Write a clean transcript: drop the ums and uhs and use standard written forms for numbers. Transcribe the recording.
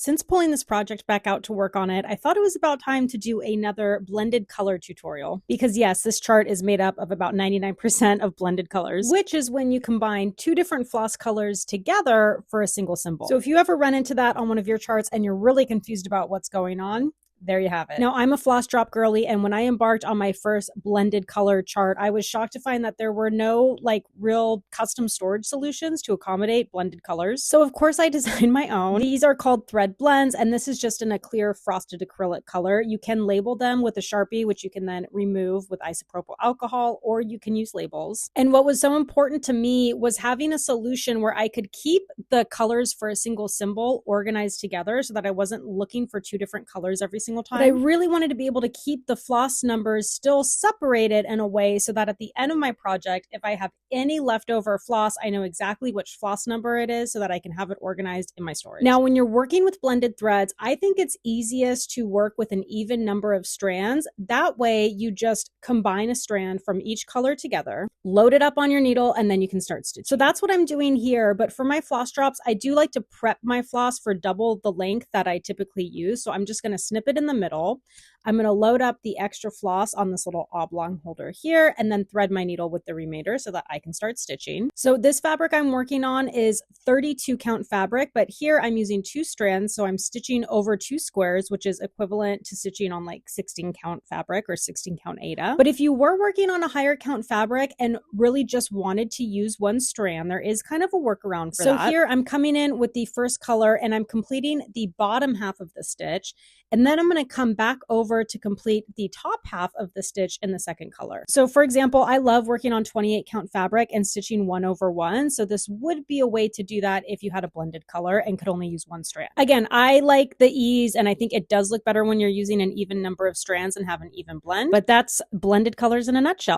Since pulling this project back out to work on it, I thought it was about time to do another blended color tutorial. Because yes, this chart is made up of about 99% of blended colors, which is when you combine two different floss colors together for a single symbol. So if you ever run into that on one of your charts and you're really confused about what's going on, there you have it. Now, I'm a floss drop girly, and when I embarked on my first blended color chart, I was shocked to find that there were no real custom storage solutions to accommodate blended colors. So of course I designed my own. These are called thread blends, and this is just in a clear frosted acrylic color. You can label them with a Sharpie, which you can then remove with isopropyl alcohol, or you can use labels. And what was so important to me was having a solution where I could keep the colors for a single symbol organized together so that I wasn't looking for two different colors every single time. But I really wanted to be able to keep the floss numbers still separated in a way so that at the end of my project, if I have any leftover floss, I know exactly which floss number it is so that I can have it organized in my storage. Now, when you're working with blended threads, I think it's easiest to work with an even number of strands. That way you just combine a strand from each color together, load it up on your needle, and then you can start stitching. So that's what I'm doing here. But for my floss drops, I do like to prep my floss for double the length that I typically use. So I'm just going to snip it in the middle. I'm going to load up the extra floss on this little oblong holder here and then thread my needle with the remainder so that I can start stitching. So this fabric I'm working on is 32 count fabric, but here I'm using 2 strands. So I'm stitching over 2 squares, which is equivalent to stitching on 16 count fabric or 16 count Aida. But if you were working on a higher count fabric and really just wanted to use 1 strand, there is kind of a workaround for that. So here I'm coming in with the first color and I'm completing the bottom half of the stitch. And then I'm going to come back over to complete the top half of the stitch in the second color. So for example, I love working on 28 count fabric and stitching 1 over 1. So this would be a way to do that if you had a blended color and could only use 1 strand. Again, I like the ease, and I think it does look better when you're using an even number of strands and have an even blend, but that's blended colors in a nutshell.